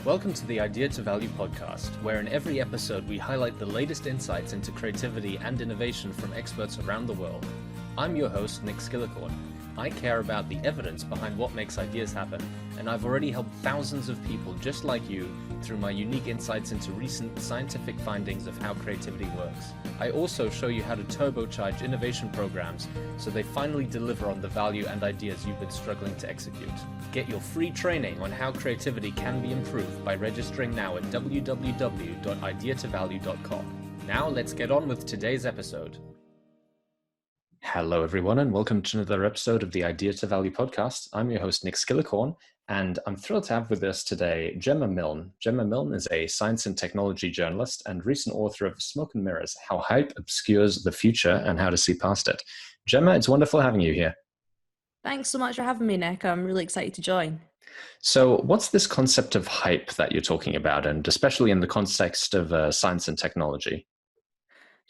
Welcome to the Idea to Value podcast, where in every episode we highlight the latest insights into creativity and innovation from experts around the world. I'm your host, Nick Skillicorn. I care about the evidence behind what makes ideas happen, and I've already helped thousands of people just like you through my unique insights into recent scientific findings of how creativity works. I also show you how to turbocharge innovation programs so they finally deliver on the value and ideas you've been struggling to execute. Get your free training on how creativity can be improved by registering now at www.ideatovalue.com. Now let's get on with today's episode. Hello, everyone, and welcome to another episode of the Idea to Value podcast. I'm your host, Nick Skillicorn, and I'm thrilled to have with us today Gemma Milne. Gemma Milne is a science and technology journalist and recent author of Smoke and Mirrors, How Hype Obscures the Future and How to See Past It. Gemma, it's wonderful having you here. Thanks so much for having me, Nick. I'm really excited to join. So what's this concept of hype that you're talking about, and especially in the context of science and technology?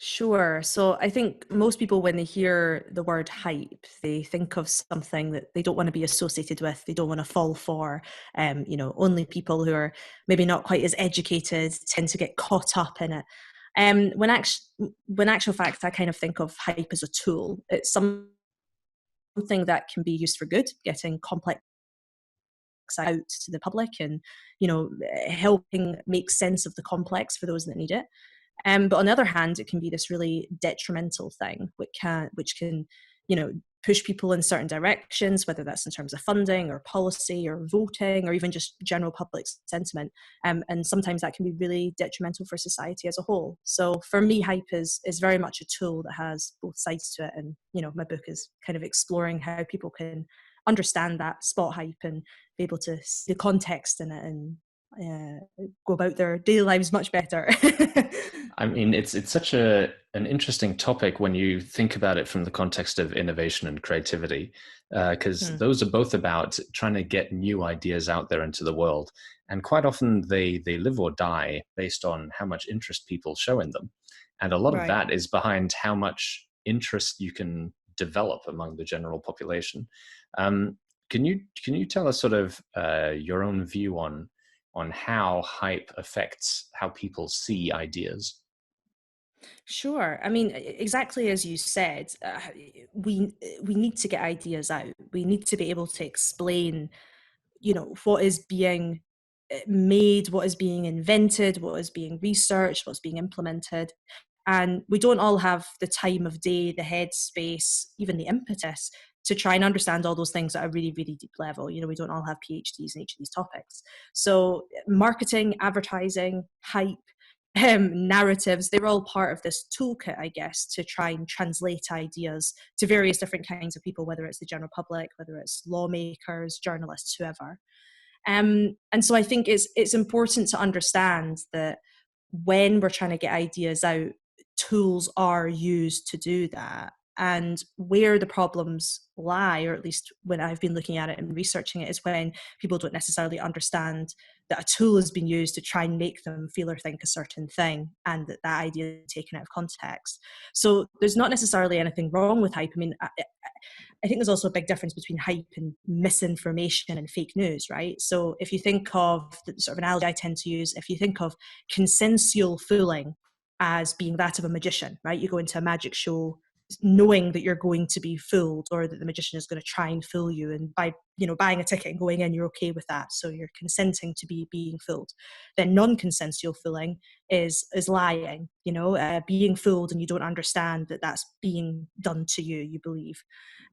Sure. So I think most people, when they hear the word hype, they think of something that they don't want to be associated with. They don't want to fall for. Only people who are maybe not quite as educated tend to get caught up in it. When actual fact, I kind of think of hype as a tool. It's something that can be used for good, getting complex out to the public and, helping make sense of the complex for those that need it. But on the other hand, it can be this really detrimental thing, which can, push people in certain directions, whether that's in terms of funding or policy or voting or even just general public sentiment. And sometimes that can be really detrimental for society as a whole. So for me, hype is very much a tool that has both sides to it. And, my book is kind of exploring how people can understand that, spot hype, and be able to see the context in it and go about their daily lives much better. I mean, it's such an interesting topic when you think about it from the context of innovation and creativity, because those are both about trying to get new ideas out there into the world. And quite often they live or die based on how much interest people show in them. And a lot of that is behind how much interest you can develop among the general population. Can you tell us sort of your own view on how hype affects how people see ideas? Sure. I mean, exactly as you said, we need to get ideas out. We need to be able to explain, what is being made, what is being invented, what is being researched, what's being implemented. And we don't all have the time of day, the headspace, even the impetus to try and understand all those things at a really, really deep level. We don't all have PhDs in each of these topics. So marketing, advertising, hype, narratives, they're all part of this toolkit, I guess, to try and translate ideas to various different kinds of people, whether it's the general public, whether it's lawmakers, journalists, whoever. And so I think it's important to understand that when we're trying to get ideas out, tools are used to do that. And where the problems lie, or at least when I've been looking at it and researching it, is when people don't necessarily understand that a tool has been used to try and make them feel or think a certain thing, and that idea is taken out of context. So there's not necessarily anything wrong with hype. I mean, I think there's also a big difference between hype and misinformation and fake news, right? So if you think of the sort of analogy I tend to use, if you think of consensual fooling as being that of a magician, right? You go into a magic show knowing that you're going to be fooled, or that the magician is going to try and fool you, and by buying a ticket and going in, you're okay with that, so you're consenting to be being fooled. Then non-consensual fooling is lying, being fooled, and you don't understand that that's being done to you, you believe.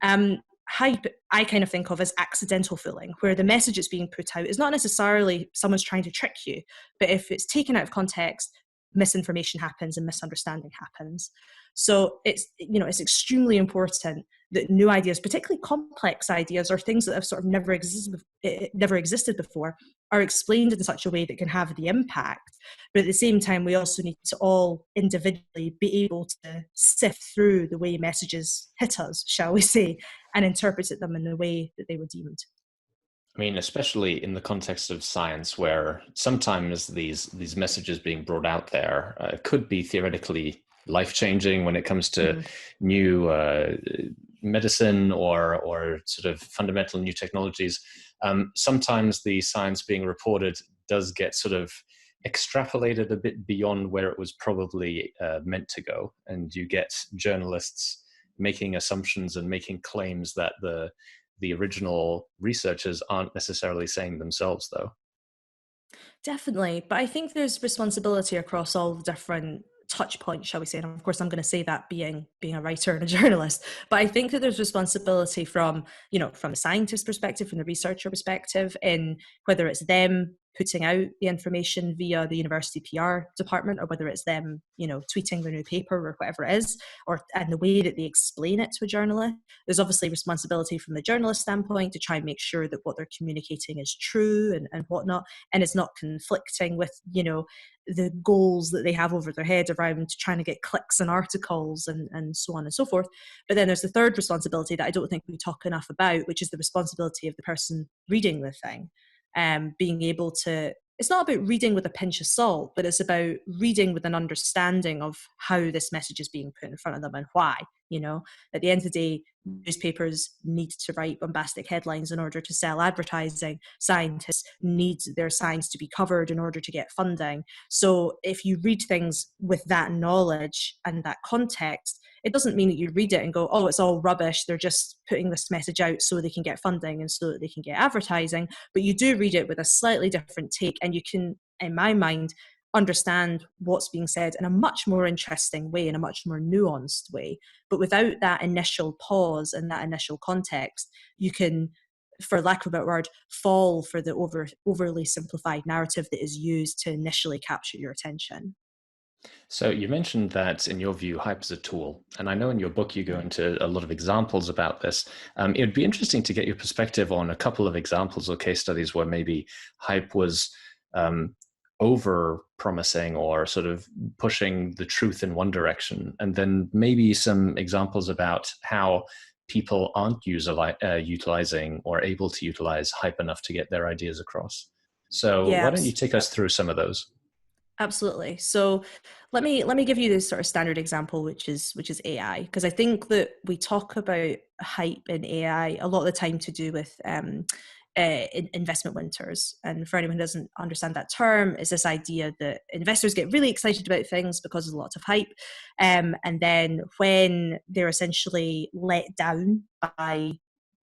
Hype, I kind of think of as accidental fooling, where the message that's being put out is not necessarily someone's trying to trick you, but if it's taken out of context, misinformation happens and misunderstanding happens. So it's extremely important that new ideas, particularly complex ideas or things that have sort of never existed before, are explained in such a way that can have the impact. But at the same time, we also need to all individually be able to sift through the way messages hit us, shall we say, and interpret them in the way that they were deemed. I mean, especially in the context of science, where sometimes these messages being brought out there could be theoretically life-changing when it comes to new medicine or sort of fundamental new technologies. Sometimes the science being reported does get sort of extrapolated a bit beyond where it was probably meant to go. And you get journalists making assumptions and making claims that the original researchers aren't necessarily saying themselves, though. Definitely. But I think there's responsibility across all the different touch points, shall we say. And of course, I'm going to say that being a writer and a journalist. But I think that there's responsibility from, from the scientist perspective, from the researcher perspective, in whether it's them putting out the information via the university PR department, or whether it's them, tweeting their new paper or whatever it is, and the way that they explain it to a journalist. There's obviously responsibility from the journalist standpoint to try and make sure that what they're communicating is true and whatnot, and it's not conflicting with, the goals that they have over their head around trying to get clicks on articles and so on and so forth. But then there's the third responsibility that I don't think we talk enough about, which is the responsibility of the person reading the thing. Being able to, it's not about reading with a pinch of salt, but it's about reading with an understanding of how this message is being put in front of them and why. At the end of the day, newspapers need to write bombastic headlines in order to sell advertising. Scientists need their science to be covered in order to get funding. So if you read things with that knowledge and that context, it doesn't mean that you read it and go, oh, it's all rubbish. They're just putting this message out so they can get funding and so that they can get advertising. But you do read it with a slightly different take, and you can, in my mind, understand what's being said in a much more interesting way, in a much more nuanced way. But without that initial pause and that initial context, you can, for lack of a better word, fall for the overly simplified narrative that is used to initially capture your attention. So you mentioned that, in your view, hype is a tool. And I know in your book you go into a lot of examples about this. It would be interesting to get your perspective on a couple of examples or case studies where maybe hype was over promising or sort of pushing the truth in one direction, and then maybe some examples about how people aren't utilizing or able to utilize hype enough to get their ideas across. So Yeah, why don't you take us through some of those? absolutely. So let me give you this sort of standard example, which is AI, because I think that we talk about hype in AI a lot of the time to do with investment winters. And for anyone who doesn't understand that term, is this idea that investors get really excited about things because there's a lot of hype, and then when they're essentially let down by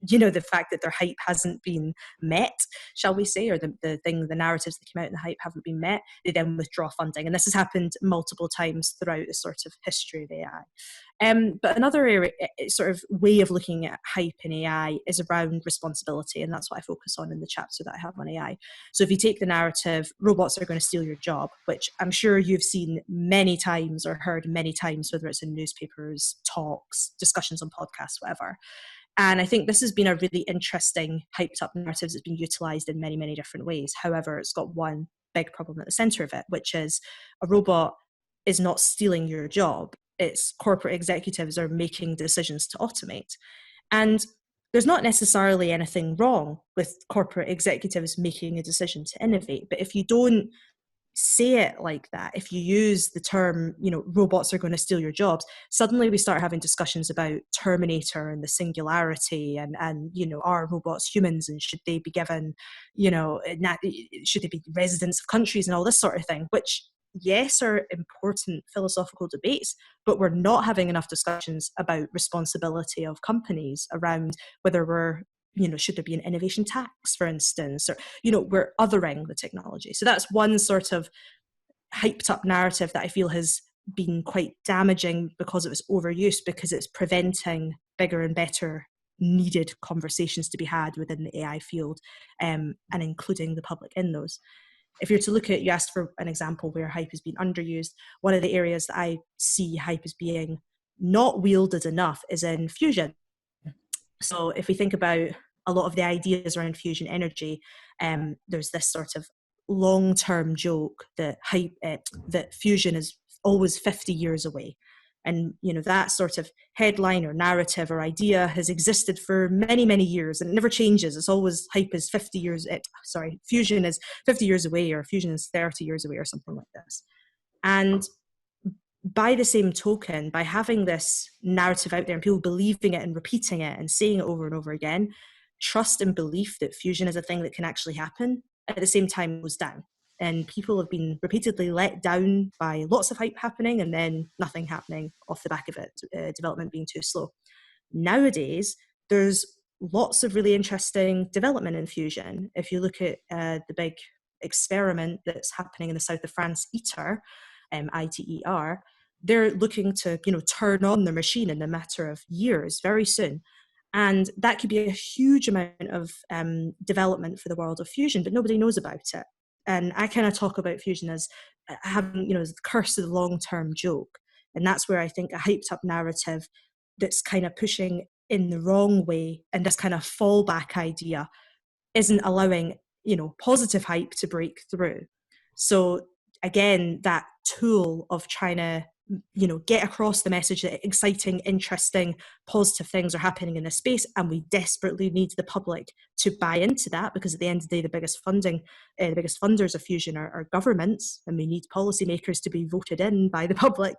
the fact that their hype hasn't been met, shall we say, or the narratives that came out in the hype haven't been met, they then withdraw funding. And this has happened multiple times throughout the sort of history of AI. But another area, sort of way of looking at hype in AI is around responsibility, and that's what I focus on in the chapter that I have on AI. So if you take the narrative, robots are going to steal your job, which I'm sure you've seen many times or heard many times, whether it's in newspapers, talks, discussions on podcasts, whatever. And I think this has been a really interesting, hyped up narrative that's been utilized in many, many different ways. However, it's got one big problem at the center of it, which is a robot is not stealing your job. It's corporate executives are making decisions to automate. And there's not necessarily anything wrong with corporate executives making a decision to innovate. But if you don't say it like that, if you use the term, robots are going to steal your jobs, suddenly we start having discussions about Terminator and the singularity and are robots humans, and should they be given, should they be residents of countries and all this sort of thing, which, yes, are important philosophical debates, but we're not having enough discussions about responsibility of companies around whether we're, should there be an innovation tax, for instance, or, we're othering the technology. So that's one sort of hyped up narrative that I feel has been quite damaging because of its overuse, because it's preventing bigger and better needed conversations to be had within the AI field, and including the public in those. If you're to look at, you asked for an example where hype has been underused, one of the areas that I see hype as being not wielded enough is in fusion. So if we think about a lot of the ideas around fusion energy, there's this sort of long-term joke that that fusion is always 50 years away. And, that sort of headline or narrative or idea has existed for many, many years, and it never changes. It's always hype is 50 years, fusion is 50 years away, or fusion is 30 years away, or something like this. And by the same token, by having this narrative out there and people believing it and repeating it and saying it over and over again, trust and belief that fusion is a thing that can actually happen at the same time goes down. and people have been repeatedly let down by lots of hype happening and then nothing happening off the back of it, development being too slow. Nowadays, there's lots of really interesting development in fusion. If you look at the big experiment that's happening in the south of France, ITER, ITER, they're looking to, turn on their machine in a matter of years, very soon. And that could be a huge amount of development for the world of fusion, but nobody knows about it. And I kind of talk about fusion as having, as the curse of the long-term joke. And that's where I think a hyped up narrative that's kind of pushing in the wrong way and this kind of fallback idea isn't allowing, positive hype to break through. So again, that tool of trying to, get across the message that exciting, interesting, positive things are happening in this space, and we desperately need the public to buy into that, because at the end of the day, the biggest funders of fusion are governments, and we need policymakers to be voted in by the public.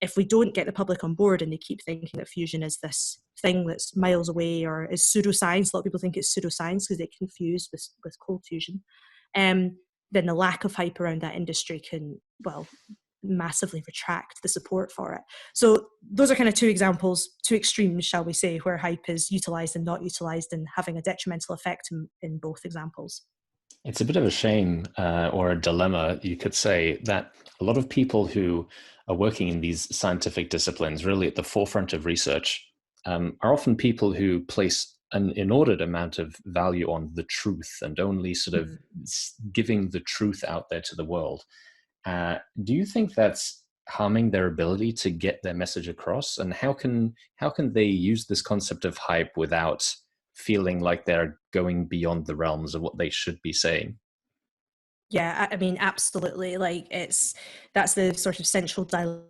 If we don't get the public on board and they keep thinking that fusion is this thing that's miles away or is pseudoscience, a lot of people think it's pseudoscience because they confuse with cold fusion, then the lack of hype around that industry can, massively retract the support for it. So those are kind of two examples, two extremes, shall we say, where hype is utilized and not utilized and having a detrimental effect in both examples. It's a bit of a shame or a dilemma, you could say, that a lot of people who are working in these scientific disciplines, really at the forefront of research, are often people who place an inordinate amount of value on the truth and only sort of giving the truth out there to the world. Do you think that's harming their ability to get their message across? And how can they use this concept of hype without feeling like they're going beyond the realms of what they should be saying? Yeah, I mean, absolutely. That's the sort of central dilemma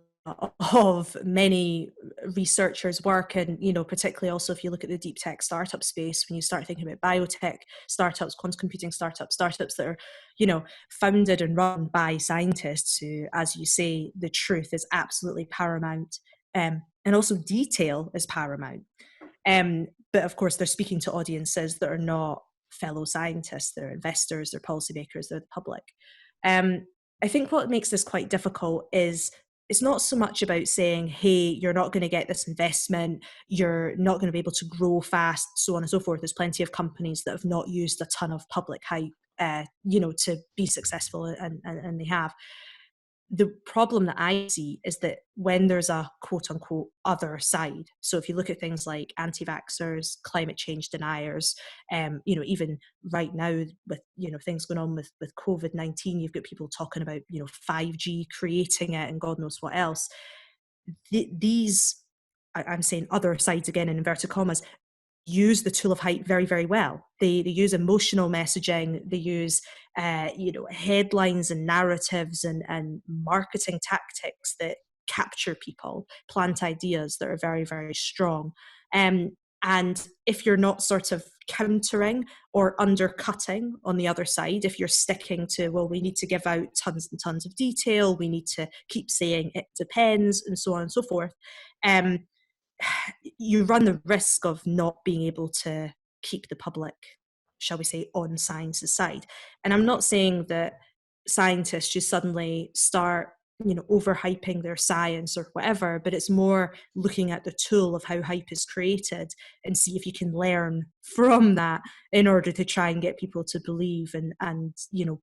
of many researchers' work, and particularly also if you look at the deep tech startup space, when you start thinking about biotech startups, quantum computing startups that are, founded and run by scientists who, as you say, the truth is absolutely paramount, and also detail is paramount. But of course, they're speaking to audiences that are not fellow scientists, they're investors, they're policymakers, they're the public. I think what makes this quite difficult is it's not so much about saying, hey, you're not going to get this investment, you're not going to be able to grow fast, so on and so forth. There's plenty of companies that have not used a ton of public hype, to be successful, and they have. The problem that I see is that when there's a quote unquote other side, so if you look at things like anti-vaxxers, climate change deniers, even right now with, things going on with COVID-19, you've got people talking about, 5G creating it and God knows what else. I'm saying other sides again in inverted commas, use the tool of hype very, very well. They use emotional messaging. They use, headlines and narratives and marketing tactics that capture people, plant ideas that are very, very strong. And if you're not sort of countering or undercutting on the other side, if you're sticking to, well, we need to give out tons and tons of detail, we need to keep saying it depends, and so on and so forth, you run the risk of not being able to keep the public, shall we say, on science's side. And I'm not saying that scientists just suddenly start, overhyping their science or whatever, but it's more looking at the tool of how hype is created and see if you can learn from that in order to try and get people to believe and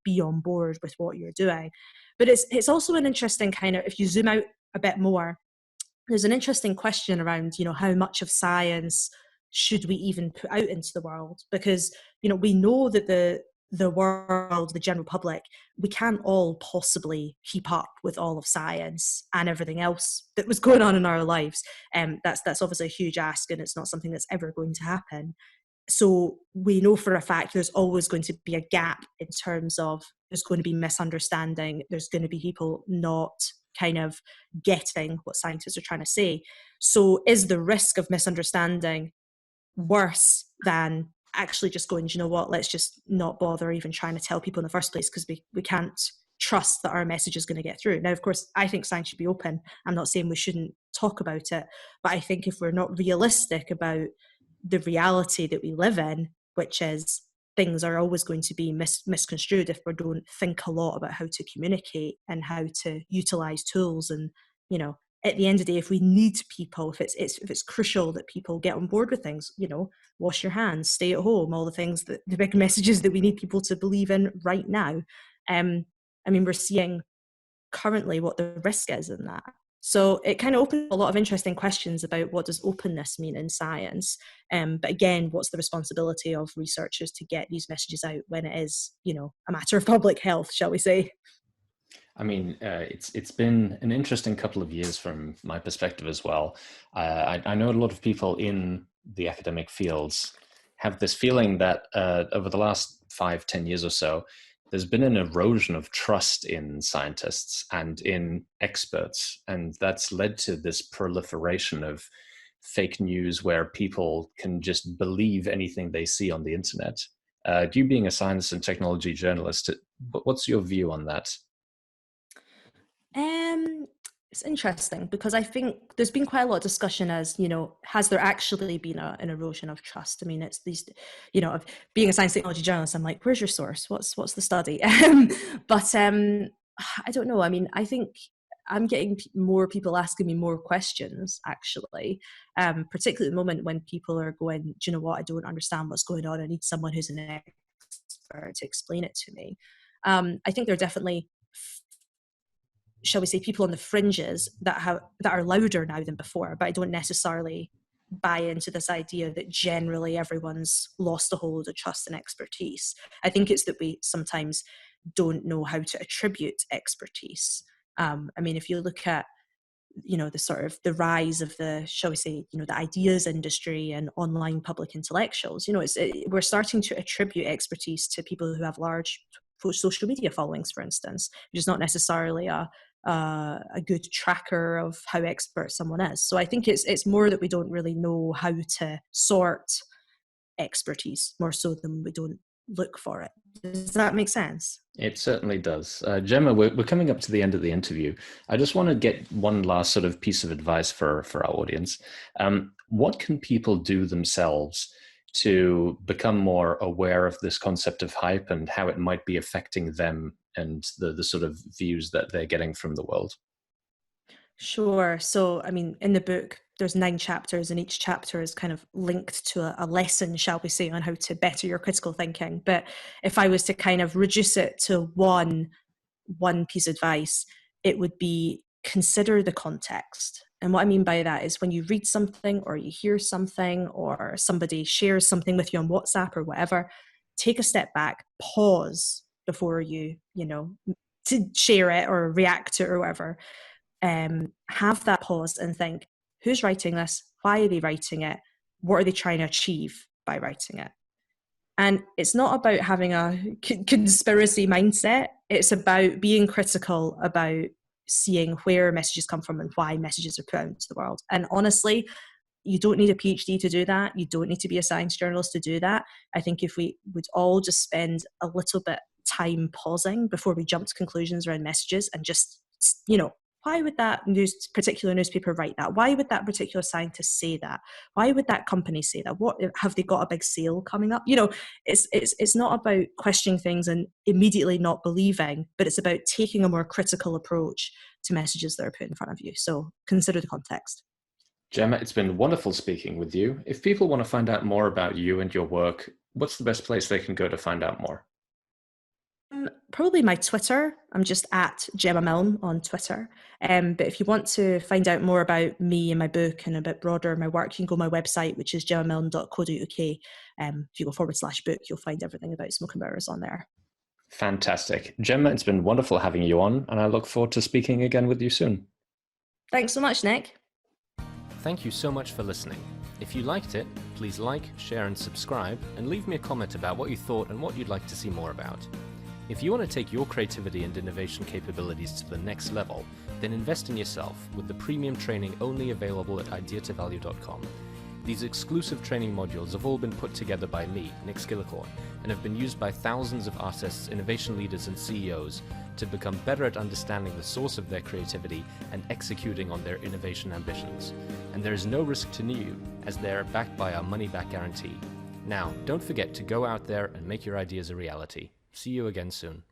be on board with what you're doing. But it's also an interesting kind of, if you zoom out a bit more, there's an interesting question around, how much of science should we even put out into the world? Because, we know that the world, the general public, we can't all possibly keep up with all of science and everything else that was going on in our lives. That's obviously a huge ask, and it's not something that's ever going to happen. So we know for a fact there's always going to be a gap in terms of there's going to be misunderstanding, there's going to be people not kind of getting what scientists are trying to say. So is the risk of misunderstanding worse than actually just going, you know what, let's just not bother even trying to tell people in the first place because we can't trust that our message is going to get through? Now, of course, I think science should be open. I'm not saying we shouldn't talk about it, but I think if we're not realistic about the reality that we live in, which is things are always going to be misconstrued if we don't think a lot about how to communicate and how to utilize tools. And, you know, at the end of the day, if we need people, if it's crucial that people get on board with things, you know, wash your hands, stay at home, all the things that the big messages that we need people to believe in right now. I mean, we're seeing currently what the risk is in that. So it kind of opens a lot of interesting questions about what does openness mean in science. But again, what's the responsibility of researchers to get these messages out when it is, you know, a matter of public health, shall we say? I mean, it's been an interesting couple of years from my perspective as well. I know a lot of people in the academic fields have this feeling that over the last 5-10 years or so, there's been an erosion of trust in scientists and in experts, and that's led to this proliferation of fake news where people can just believe anything they see on the internet. You being a science and technology journalist, what's your view on that? It's interesting because I think there's been quite a lot of discussion as, you know, has there actually been an erosion of trust? I mean, it's these, you know, of being a science technology journalist, I'm like, where's your source? What's the study? But I don't know. I mean, I think I'm getting more people asking me more questions, actually, particularly at the moment when people are going, do you know what? I don't understand what's going on. I need someone who's an expert to explain it to me. I think there are definitely, shall we say, people on the fringes that are louder now than before, but I don't necessarily buy into this idea that generally everyone's lost a whole load of trust and expertise. I think it's that we sometimes don't know how to attribute expertise. I mean, if you look at, you know, the sort of the rise of the, shall we say, you know, the ideas industry and online public intellectuals, you know, we're starting to attribute expertise to people who have large social media followings, for instance, which is not necessarily a good tracker of how expert someone is. So I think it's more that we don't really know how to sort expertise more so than we don't look for it. Does that make sense? It certainly does. Gemma, we're coming up to the end of the interview. I just want to get one last sort of piece of advice for our audience. What can people do themselves to become more aware of this concept of hype and how it might be affecting them and the sort of views that they're getting from the world? Sure. So, I mean, in the book, there's 9 chapters, and each chapter is kind of linked to a lesson, shall we say, on how to better your critical thinking. But if I was to kind of reduce it to one piece of advice, it would be consider the context. And what I mean by that is when you read something or you hear something or somebody shares something with you on WhatsApp or whatever, take a step back, pause before you know, to share it or react to it or whatever. Have that pause and think, who's writing this? Why are they writing it? What are they trying to achieve by writing it? And it's not about having a conspiracy mindset. It's about being critical about seeing where messages come from and why messages are put out into the world. And honestly, you don't need a PhD to do that. You don't need to be a science journalist to do that. I think if we would all just spend a little bit time pausing before we jump to conclusions around messages and just, you know, why would that particular newspaper write that? Why would that particular scientist say that? Why would that company say that? What have they got a big sale coming up? You know, it's not about questioning things and immediately not believing, but it's about taking a more critical approach to messages that are put in front of you. So consider the context. Gemma, it's been wonderful speaking with you. If people want to find out more about you and your work, what's the best place they can go to find out more? Probably my Twitter. I'm just at Gemma Milne on Twitter. But if you want to find out more about me and my book and a bit broader my work, you can go to my website, which is gemmamilne.co.uk. If you go /book, you'll find everything about smoke and mirrors on there. Fantastic. Gemma, it's been wonderful having you on, and I look forward to speaking again with you soon. Thanks so much, Nick. Thank you so much for listening. If you liked it, please like, share, and subscribe, and leave me a comment about what you thought and what you'd like to see more about. If you want to take your creativity and innovation capabilities to the next level, then invest in yourself with the premium training only available at ideatovalue.com. These exclusive training modules have all been put together by me, Nick Skillicorn, and have been used by thousands of artists, innovation leaders, and CEOs to become better at understanding the source of their creativity and executing on their innovation ambitions. And there is no risk to you, as they are backed by our money-back guarantee. Now, don't forget to go out there and make your ideas a reality. See you again soon.